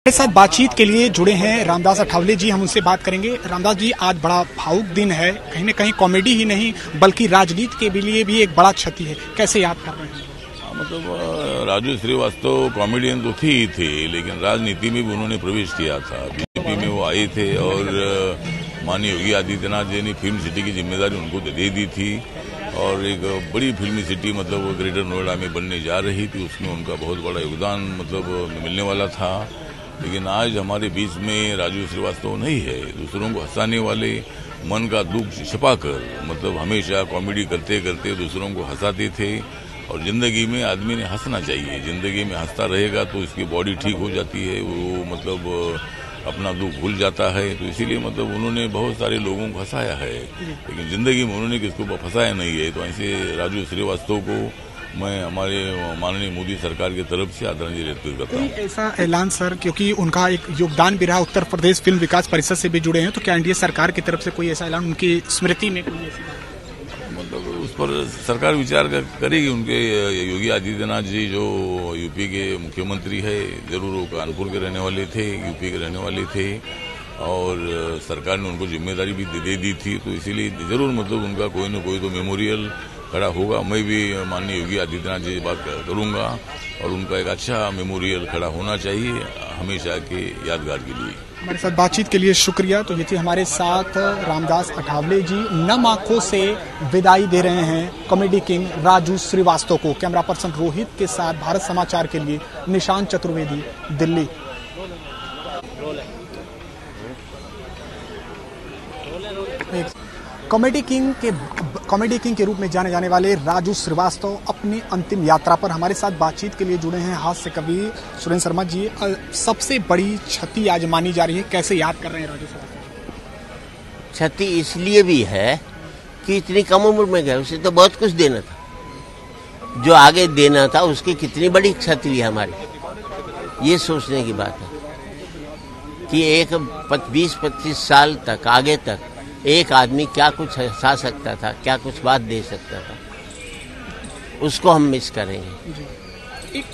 हमारे साथ बातचीत के लिए जुड़े हैं रामदास अठावले जी। हम उनसे बात करेंगे। रामदास जी, आज बड़ा भावुक दिन है, कहीं न कहीं कॉमेडी ही नहीं बल्कि राजनीति के लिए भी एक बड़ा क्षति है, कैसे याद कर रहे हैं? मतलब राजू श्रीवास्तव कॉमेडियन तो ही थे, लेकिन राजनीति में भी उन्होंने प्रवेश किया था। बीजेपी में वो आए थे और माननीय योगी आदित्यनाथ जी ने फिल्म सिटी की जिम्मेदारी उनको दे दी थी और एक बड़ी फिल्मी सिटी मतलब ग्रेटर नोएडा में बनने जा रही थी। उसमें उनका बहुत बड़ा योगदान मतलब मिलने वाला था। लेकिन आज हमारे बीच में राजू श्रीवास्तव नहीं है। दूसरों को हंसाने वाले, मन का दुख छिपाकर मतलब हमेशा कॉमेडी करते करते दूसरों को हंसाते थे। और जिंदगी में आदमी ने हंसना चाहिए, जिंदगी में हंसता रहेगा तो इसकी बॉडी ठीक हो जाती है, वो मतलब अपना दुख भूल जाता है। तो इसीलिए मतलब उन्होंने बहुत सारे लोगों को हंसाया है, लेकिन जिंदगी में उन्होंने किसको फंसाया नहीं है। तो ऐसे राजू श्रीवास्तव को मैं हमारे माननीय मोदी सरकार की तरफ से आदरणीय व्यक्त करता हूँ। ऐसा ऐलान सर, क्योंकि उनका एक योगदान भी रहा, उत्तर प्रदेश फिल्म विकास परिषद से भी जुड़े हैं, तो क्या एनडीए सरकार की तरफ से कोई ऐसा ऐलान उनकी स्मृति में कोई ऐसी मतलब उस पर सरकार विचार करेगी। उनके योगी आदित्यनाथ जी जो यूपी के मुख्यमंत्री है, जरूर वो कानपुर के रहने वाले थे, यूपी के रहने वाले थे और सरकार ने उनको जिम्मेदारी भी दे दी थी। तो इसीलिए जरूर मतलब उनका कोई न कोई तो मेमोरियल खड़ा होगा। मैं भी माननीय योगी आदित्यनाथ जी से बात करूंगा और उनका एक अच्छा मेमोरियल खड़ा होना चाहिए हमेशा के यादगार के लिए। हमारे साथ बातचीत के लिए शुक्रिया। तो ये थी हमारे साथ रामदास अठावले जी, नम आंखों से विदाई दे रहे हैं कॉमेडी किंग राजू श्रीवास्तव को। कैमरा पर्सन रोहित के साथ भारत समाचार के लिए निशांत चतुर्वेदी, दिल्ली। कॉमेडी किंग के रूप में जाने जाने वाले राजू श्रीवास्तव अपनी अंतिम यात्रा पर हमारे साथ बातचीत के लिए जुड़े हैं हास्य कवि सुरेंद्र शर्मा जी। सबसे बड़ी क्षति आज मानी जा रही है, कैसे याद कर रहे हैं राजू श्रीवास्तव? क्षति इसलिए भी है कि इतनी कम उम्र में गए, उसे तो बहुत कुछ देना था, जो आगे देना था उसकी कितनी बड़ी क्षति हुई हमारी। ये सोचने की बात है कि एक 20-25 साल तक आगे तक एक आदमी क्या कुछ हंसा सकता था, क्या कुछ बात दे सकता था, उसको हम मिस करेंगे।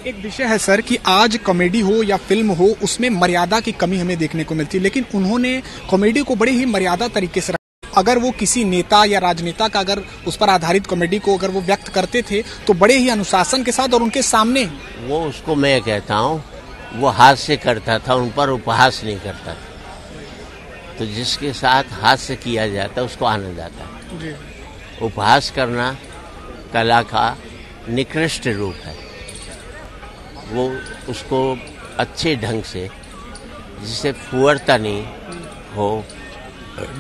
एक विषय है सर कि आज कॉमेडी हो या फिल्म हो, उसमें मर्यादा की कमी हमें देखने को मिलती है, लेकिन उन्होंने कॉमेडी को बड़े ही मर्यादा तरीके से रखा। अगर वो किसी नेता या राजनेता का अगर उस पर आधारित कॉमेडी को अगर वो व्यक्त करते थे तो बड़े ही अनुशासन के साथ और उनके सामने। वो उसको मैं कहता हूँ वो हास्य करता था, उन पर उपहास नहीं करता था। तो जिसके साथ हास्य किया जाता है उसको आनंद आता है। उपहास करना कला का निकृष्ट रूप है। वो उसको अच्छे ढंग से, जिससे फुअरता नहीं हो,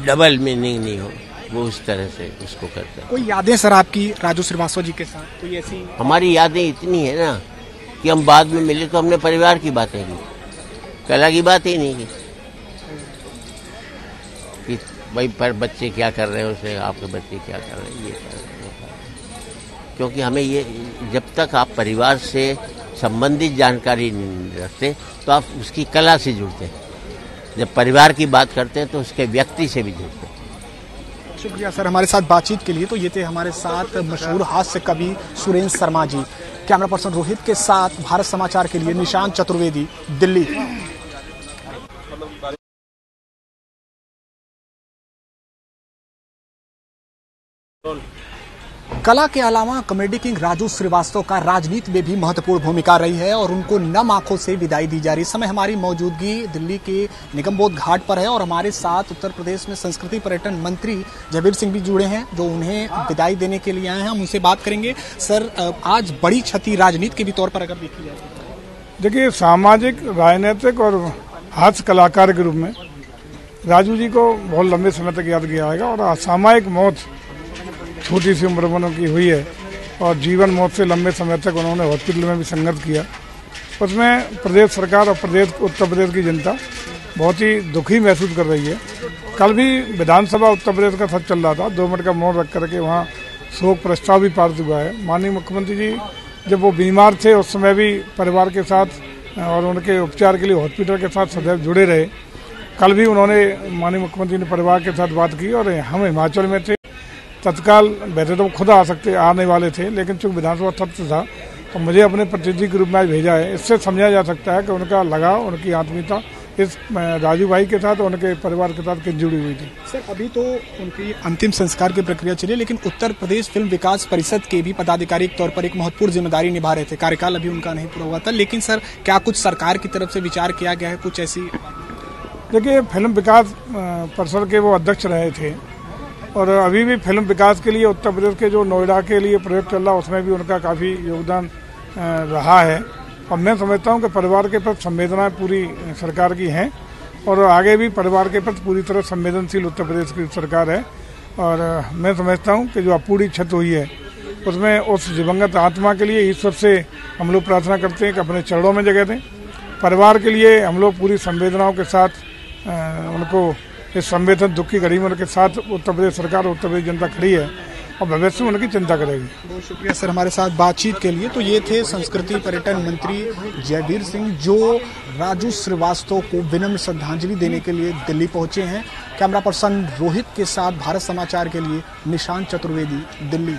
डबल मीनिंग नहीं हो, वो उस तरह से उसको करता है। कोई यादें सर आपकी राजू श्रीवास्तव जी के साथ कोई ऐसी? हमारी यादें इतनी है ना कि हम बाद में मिले तो हमने परिवार की बातें की, कला की बात ही नहीं की कि भाई पर बच्चे क्या कर रहे हैं, उसे आपके बच्चे क्या कर रहे हैं, ये कर रहे हैं। क्योंकि हमें ये, जब तक आप परिवार से संबंधित जानकारी नहीं रखते तो आप उसकी कला से जुड़ते हैं। जब परिवार की बात करते हैं तो उसके व्यक्ति से भी जुड़ते हैं। शुक्रिया सर हमारे साथ बातचीत के लिए। तो ये थे हमारे साथ मशहूर हास्य कवि सुरेंद्र शर्मा जी। कैमरा पर्सन रोहित के साथ भारत समाचार के लिए निशांत चतुर्वेदी, दिल्ली। कला के अलावा कॉमेडी किंग राजू श्रीवास्तव का राजनीति में भी महत्वपूर्ण भूमिका रही है और उनको नम आंखों से विदाई दी जा रही है। इस समय हमारी मौजूदगी दिल्ली के निगमबोध घाट पर है और हमारे साथ उत्तर प्रदेश में संस्कृति पर्यटन मंत्री जयवीर सिंह भी जुड़े हैं, जो उन्हें विदाई देने के लिए आए हैं। हम उनसे बात करेंगे। सर, आज बड़ी क्षति राजनीति के भी तौर पर अगर देखी जाए, देखिए सामाजिक, राजनीतिक और हास्य कलाकार के रूप में राजू जी को बहुत लंबे समय तक याद किया जाएगा। और असामयिक मौत छोटी सी उम्र में उनकी हुई है और जीवन मौत से लंबे समय तक उन्होंने हॉस्पिटल में भी संघर्ष किया। उसमें प्रदेश सरकार और उत्तर प्रदेश की जनता बहुत ही दुखी महसूस कर रही है। कल भी विधानसभा उत्तर प्रदेश का सब चल रहा था, 2 मिनट का मौन रख करके वहाँ शोक प्रस्ताव भी पारित हुआ है। माननीय मुख्यमंत्री जी जब वो बीमार थे उस समय भी परिवार के साथ और उनके उपचार के लिए हॉस्पिटल के साथ सदैव जुड़े रहे। कल भी उन्होंने, माननीय मुख्यमंत्री ने परिवार के साथ बात की और हम हिमाचल में थे, तत्काल वैसे तो खुद आ आने वाले थे, लेकिन चूंकि विधानसभा सत्र था और मुझे अपने प्रतिनिधि के रूप में आज भेजा है। इससे समझा जा सकता है कि उनका लगाव, उनकी आत्मीयता इस राजू भाई के साथ, उनके परिवार के साथ किस जुड़ी हुई थी। सर, अभी तो उनकी अंतिम संस्कार की प्रक्रिया चली, लेकिन उत्तर प्रदेश फिल्म विकास परिषद के भी पदाधिकारी के तौर पर एक महत्वपूर्ण जिम्मेदारी निभा रहे थे। कार्यकाल अभी उनका नहीं पूरा हुआ था, लेकिन सर क्या कुछ सरकार की तरफ से विचार किया गया है, कुछ ऐसी? देखिए, फिल्म विकास परिषद के वो अध्यक्ष रहे थे और अभी भी फिल्म विकास के लिए उत्तर प्रदेश के जो नोएडा के लिए प्रोजेक्ट चल रहा है उसमें भी उनका काफ़ी योगदान रहा है। और मैं समझता हूं कि परिवार के प्रति संवेदनाएं पूरी सरकार की हैं और आगे भी परिवार के प्रति पूरी तरह संवेदनशील उत्तर प्रदेश की सरकार है। और मैं समझता हूं कि जो अपूरी क्षति हुई है उसमें उस दिवंगत आत्मा के लिए ईश्वर से हम लोग प्रार्थना करते हैं कि अपने चरणों में जगह दें। परिवार के लिए हम लोग पूरी संवेदनाओं के साथ उनको इस संवेदन दुख की घड़ी में उनके साथ उत्तर प्रदेश सरकार, उत्तर प्रदेश जनता खड़ी है और भविष्य में उनकी चिंता करेगी। बहुत शुक्रिया सर हमारे साथ बातचीत के लिए। तो ये थे संस्कृति पर्यटन मंत्री जयवीर सिंह, जो राजू श्रीवास्तव को विनम्र श्रद्धांजलि देने के लिए दिल्ली पहुंचे हैं। कैमरा पर्सन रोहित के साथ भारत समाचार के लिए निशांत चतुर्वेदी, दिल्ली।